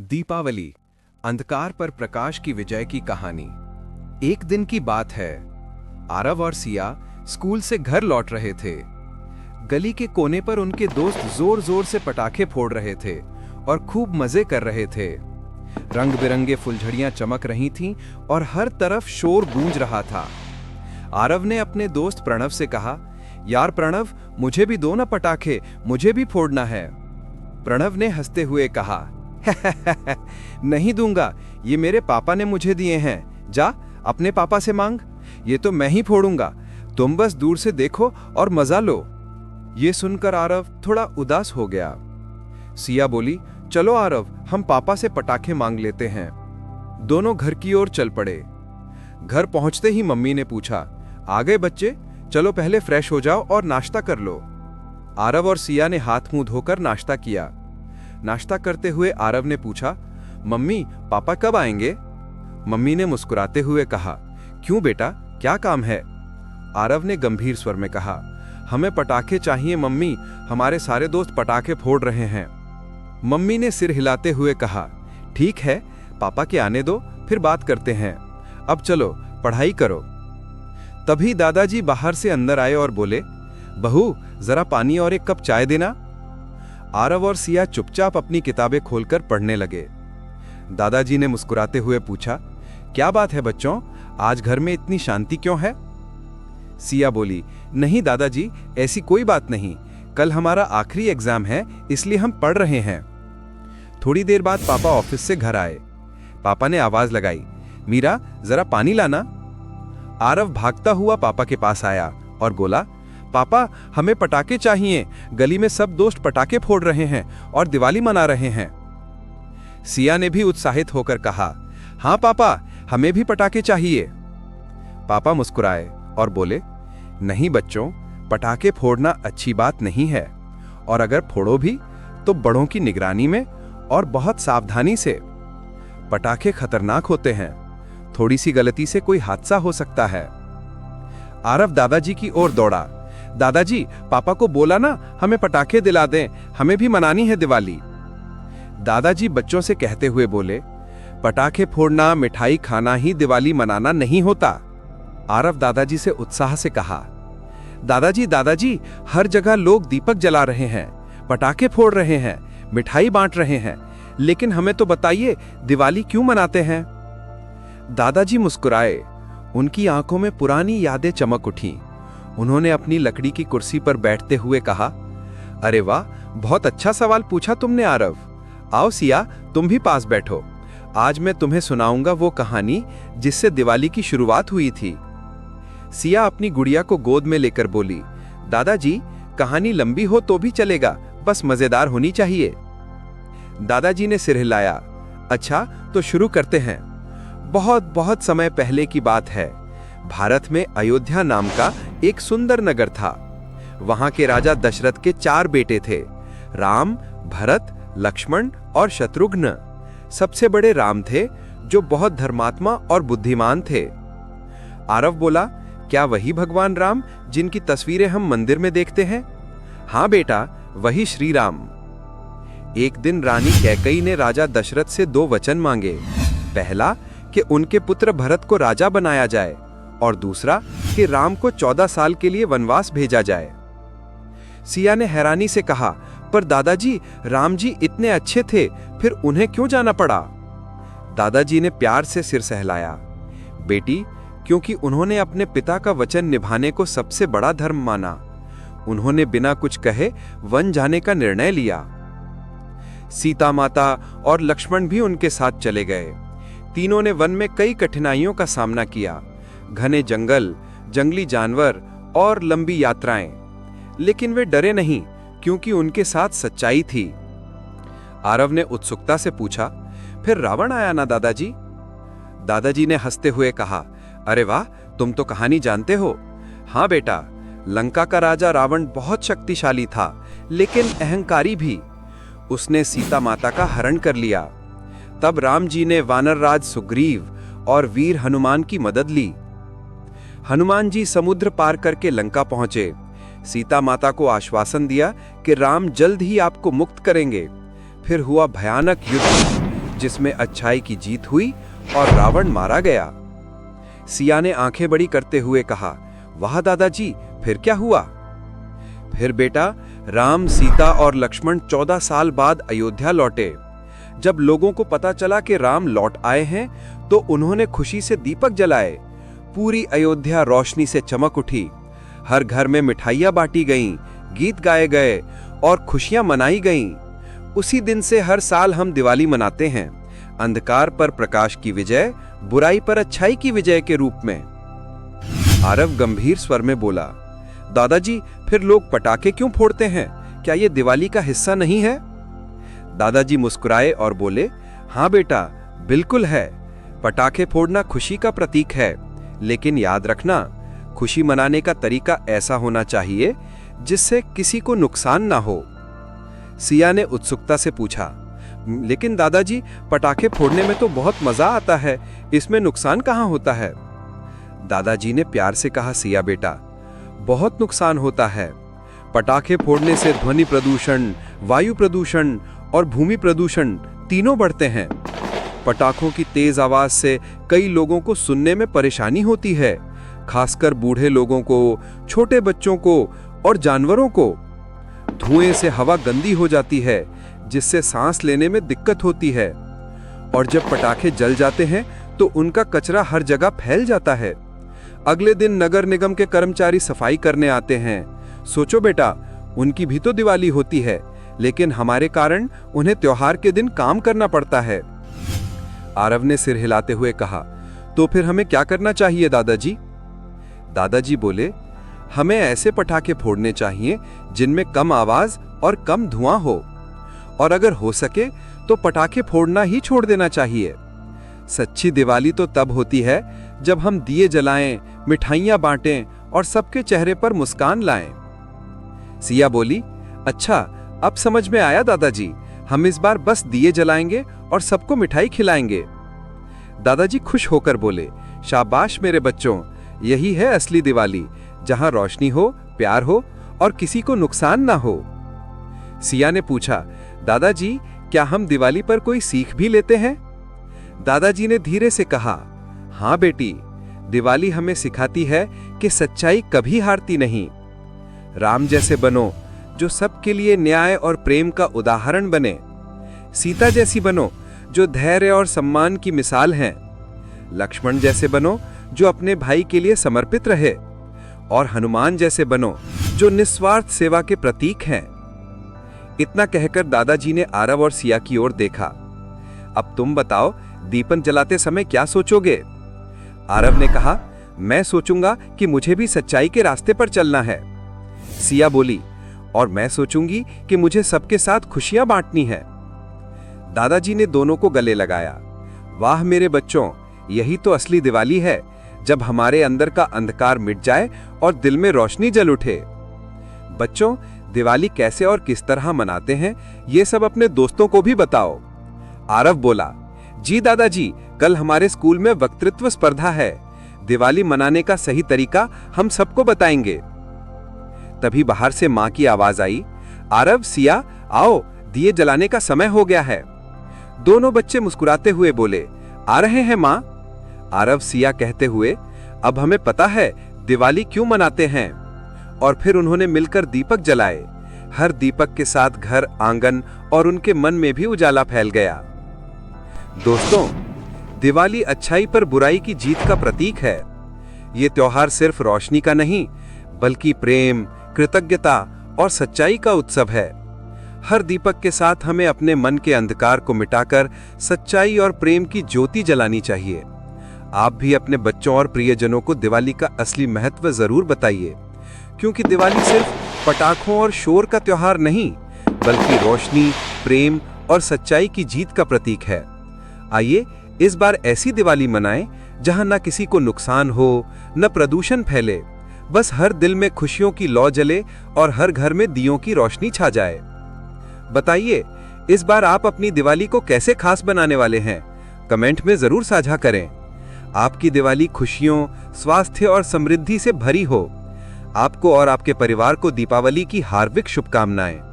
दीपावली, अंधकार पर प्रकाश की विजय की कहानी। एक दिन की बात है। आरव और सिया स्कूल से घर लौट रहे थे। गली के कोने पर उनके दोस्त जोर जोर से पटाखे फोड़ रहे थे और खूब मजे कर रहे थे। रंग बिरंगे फुलझड़ियां चमक रही थीं और हर तरफ शोर गूंज रहा था। आरव ने अपने दोस्त प्रणव से कहा, यार प्रणव, मुझे भी दो ना पटाखे, मुझे भी फोड़ना है। प्रणव ने हंसते हुए कहा, नहीं दूंगा, ये मेरे पापा ने मुझे दिए हैं, जा अपने पापा से मांग, ये तो मैं ही फोड़ूंगा, तुम बस दूर से देखो और मजा लो। ये सुनकर आरव थोड़ा उदास हो गया। सिया बोली, चलो आरव, हम पापा से पटाखे मांग लेते हैं। दोनों घर की ओर चल पड़े। घर पहुंचते ही मम्मी ने पूछा, आ गए बच्चे? चलो पहले फ्रेश हो जाओ और नाश्ता कर लो। आरव और सिया ने हाथ मुंह धोकर नाश्ता किया। नाश्ता करते हुए आरव ने पूछा, मम्मी पापा कब आएंगे? मम्मी ने मुस्कुराते हुए कहा, क्यों बेटा, क्या काम है? आरव ने गंभीर स्वर में कहा, हमें पटाखे चाहिए मम्मी, हमारे सारे दोस्त पटाखे फोड़ रहे हैं। मम्मी ने सिर हिलाते हुए कहा, ठीक है, पापा के आने दो, फिर बात करते हैं, अब चलो पढ़ाई करो। तभी दादाजी बाहर से अंदर आए और बोले, बहू जरा पानी और एक कप चाय देना। आरव और सिया चुपचाप अपनी किताबें खोलकर पढ़ने लगे। दादाजी ने मुस्कुराते हुए पूछा, क्या बात है बच्चों, आज घर में इतनी शांति क्यों है? सिया बोली, नहीं दादाजी, ऐसी कोई बात नहीं, कल हमारा आखिरी एग्जाम है, इसलिए हम पढ़ रहे हैं। थोड़ी देर बाद पापा ऑफिस से घर आए। पापा ने आवाज लगाई, मीरा जरा पानी लाना। आरव भागता हुआ पापा के पास आया और बोला, पापा हमें पटाखे चाहिए, गली में सब दोस्त पटाखे फोड़ रहे हैं और दिवाली मना रहे हैं। सिया ने भी उत्साहित होकर कहा, हाँ पापा, हमें भी पटाखे चाहिए। पापा मुस्कुराए और बोले, नहीं बच्चों, पटाखे फोड़ना अच्छी बात नहीं है, और अगर फोड़ो भी तो बड़ों की निगरानी में और बहुत सावधानी से। पटाखे खतरनाक होते हैं, थोड़ी सी गलती से कोई हादसा हो सकता है। आरव दादाजी की ओर दौड़ा, दादाजी पापा को बोला ना हमें पटाखे दिला दें, हमें भी मनानी है दिवाली। दादाजी बच्चों से कहते हुए बोले, पटाखे फोड़ना, मिठाई खाना ही दिवाली मनाना नहीं होता। आरव दादाजी से उत्साह से कहा, दादाजी दादाजी, हर जगह लोग दीपक जला रहे हैं, पटाखे फोड़ रहे हैं, मिठाई बांट रहे हैं, लेकिन हमें तो बताइए दिवाली क्यों मनाते हैं? दादाजी मुस्कुराए, उनकी आंखों में पुरानी यादें चमक उठी। उन्होंने अपनी लकड़ी की कुर्सी पर बैठते हुए कहा, अरे वाह, बहुत अच्छा सवाल पूछा तुमने आरव। आओ सिया, तुम भी पास बैठो, आज मैं तुम्हें सुनाऊंगा वो कहानी जिससे दिवाली की शुरुआत हुई थी। सिया अपनी गुड़िया को गोद में लेकर बोली, दादाजी कहानी लंबी हो तो भी चलेगा, बस मजेदार होनी चाहिए। दादाजी ने सिर हिलाया, अच्छा तो शुरू करते हैं। बहुत बहुत समय पहले की बात है। भारत में अयोध्या नाम का एक सुंदर नगर था। वहां के राजा दशरथ के 4 बेटे थे, राम, भरत, लक्ष्मण और शत्रुघ्न। सबसे बड़े राम थे, जो बहुत धर्मात्मा और बुद्धिमान थे। आरव बोला, क्या वही भगवान राम जिनकी तस्वीरें हम मंदिर में देखते हैं? हाँ बेटा, वही श्री राम। एक दिन रानी कैकई ने राजा दशरथ से 2 वचन मांगे। पहला कि उनके पुत्र भरत को राजा बनाया जाए, और दूसरा कि राम को 14 साल के लिए वनवास भेजा जाए। सिया ने हैरानी से कहा, पर दादाजी, राम जी इतने अच्छे थे, फिर उन्हें क्यों जाना पड़ा? दादाजी ने प्यार से सिर सहलाया, बेटी, क्योंकि उन्होंने अपने पिता का वचन निभाने को सबसे बड़ा धर्म माना। उन्होंने बिना कुछ कहे वन जाने का निर्णय लिया। सीता माता और लक्ष्मण भी उनके साथ चले गए। तीनों ने वन में कई कठिनाइयों का सामना किया, घने जंगल, जंगली जानवर और लंबी यात्राएं, लेकिन वे डरे नहीं, क्योंकि उनके साथ सच्चाई थी। आरव ने उत्सुकता से पूछा, फिर रावण आया ना दादाजी? दादाजी ने हंसते हुए कहा, अरे वाह, तुम तो कहानी जानते हो। हाँ बेटा, लंका का राजा रावण बहुत शक्तिशाली था, लेकिन अहंकारी भी। उसने सीता माता का हरण कर लिया। तब राम जी ने वानर राज सुग्रीव और वीर हनुमान की मदद ली। हनुमान जी समुद्र पार करके लंका पहुंचे। सीता माता को आश्वासन दिया कि राम जल्द ही आपको मुक्त करेंगे। फिर हुआ भयानक युद्ध, जिसमें अच्छाई की जीत हुई और रावण मारा गया। सिया ने आंखें बड़ी करते हुए कहा, वाह दादाजी, फिर क्या हुआ? फिर बेटा, राम, सीता और लक्ष्मण 14 साल बाद अयोध्या लौटे। जब लोगों को पता चला कि राम लौट आए हैं तो उन्होंने खुशी से दीपक जलाए। पूरी अयोध्या रोशनी से चमक उठी। हर घर में मिठाइयां बांटी गईं, गीत गाए गए और खुशियां मनाई गईं। उसी दिन से हर साल हम दिवाली मनाते हैं, अंधकार पर प्रकाश की विजय, बुराई पर अच्छाई की विजय के रूप में। आरव गंभीर स्वर में बोला, दादाजी, फिर लोग पटाखे क्यों फोड़ते हैं? क्या ये दिवाली का हिस्सा नहीं है? दादाजी मुस्कुराए और बोले, हाँ बेटा, बिल्कुल है। पटाखे फोड़ना खुशी का प्रतीक है, लेकिन याद रखना, खुशी मनाने का तरीका ऐसा होना चाहिए जिससे किसी को नुकसान ना हो। सिया ने उत्सुकता से पूछा, लेकिन दादाजी, पटाखे फोड़ने में तो बहुत मजा आता है, इसमें नुकसान कहाँ होता है? दादाजी ने प्यार से कहा, सिया बेटा, बहुत नुकसान होता है। पटाखे फोड़ने से ध्वनि प्रदूषण, वायु प्रदूषण और भूमि प्रदूषण तीनों बढ़ते हैं। पटाखों की तेज आवाज से कई लोगों को सुनने में परेशानी होती है, खासकर बूढ़े लोगों को, छोटे बच्चों को और जानवरों को। धुएं से हवा गंदी हो जाती है, जिससे सांस लेने में दिक्कत होती है। और जब पटाखे जल जाते हैं तो उनका कचरा हर जगह फैल जाता है। अगले दिन नगर निगम के कर्मचारी सफाई करने आते हैं। सोचो बेटा, उनकी भी तो दिवाली होती है, लेकिन हमारे कारण उन्हें त्योहार के दिन काम करना पड़ता है। आरव ने सिर हिलाते हुए कहा, तो फिर हमें क्या करना चाहिए दादाजी? दादाजी बोले, हमें ऐसे पटाखे फोड़ने चाहिए जिनमें कम आवाज और कम धुआं हो, और अगर हो सके तो पटाखे फोड़ना ही छोड़ देना चाहिए। सच्ची दिवाली तो तब होती है जब हम दिए जलाएं, मिठाइयां बांटें और सबके चेहरे पर मुस्कान लाएं। सिया बोली, अच्छा, अब समझ में आया दादाजी, हम इस बार बस दिए जलाएंगे और सबको मिठाई खिलाएंगे। दादाजी खुश होकर बोले, शाबाश मेरे बच्चों, यही है असली दिवाली, जहां रोशनी हो, प्यार हो और किसी को नुकसान ना हो। सिया ने पूछा, दादाजी, क्या हम दिवाली पर कोई सीख भी लेते हैं? दादाजी ने धीरे से कहा, हाँ बेटी, दिवाली हमें सिखाती है कि सच्चाई कभी हारती नहीं। राम जैसे बनो, जो सबके लिए न्याय और प्रेम का उदाहरण बने। सीता जैसी बनो, जो धैर्य और सम्मान की मिसाल हैं। लक्ष्मण जैसे बनो, जो अपने भाई के लिए समर्पित रहे। और हनुमान जैसे बनो, जो निस्वार्थ सेवा के प्रतीक हैं। इतना कहकर दादाजी ने आरव और सिया की ओर देखा। अब तुम बताओ, दीपन जलाते समय क्या सोचोगे? आरव ने कहा, मैं सोचूंगा कि मुझे भी सच्चाई के रास्ते पर चलना है। सिया बोली, और मैं सोचूंगी कि मुझे सबके साथ खुशियां बांटनी है। दादाजी ने दोनों को गले लगाया। वाह मेरे बच्चों, यही तो असली दिवाली है, जब हमारे अंदर का अंधकार मिट जाए और दिल में रोशनी जल उठे। बच्चों, दिवाली कैसे और किस तरह मनाते हैं, ये सब अपने दोस्तों को भी बताओ। आरव बोला, जी दादाजी, कल हमारे स्कूल में वक्तृत्व स्पर्धा है। दिवाली मनाने का सही तरीका हम सबको बताएंगे। तभी बाहर से मां की आवाज आई, आरव, सिया, आओ, दिए जलाने का समय हो गया है। दोनों बच्चे मुस्कुराते हुए बोले, आ रहे हैं मां। आरव सिया कहते हुए, अब हमें पता है दिवाली क्यों मनाते हैं। और फिर उन्होंने मिलकर दीपक जलाए। हर दीपक के साथ घर, आंगन और उनके मन में भी उजाला फैल गया। दोस्तों, दिवाली अच्छाई पर बुराई की जीत का प्रतीक है। ये त्योहार सिर्फ रोशनी का नहीं, बल्कि प्रेम, कृतज्ञता और सच्चाई का उत्सव है। हर दीपक के साथ हमें अपने मन के अंधकार को मिटाकर सच्चाई और प्रेम की ज्योति जलानी चाहिए। आप भी अपने बच्चों और प्रियजनों को दिवाली का असली महत्व जरूर बताइए, क्योंकि दिवाली सिर्फ पटाखों और शोर का त्योहार नहीं, बल्कि रोशनी, प्रेम और सच्चाई की जीत का प्रतीक है। आइए इस बार ऐसी दिवाली मनाएं जहां न किसी को नुकसान हो, न प्रदूषण फैले, बस हर दिल में खुशियों की लौ जले और हर घर में दियों की रोशनी छा जाए। बताइए, इस बार आप अपनी दिवाली को कैसे खास बनाने वाले हैं? कमेंट में जरूर साझा करें। आपकी दिवाली खुशियों, स्वास्थ्य और समृद्धि से भरी हो। आपको और आपके परिवार को दीपावली की हार्दिक शुभकामनाएं।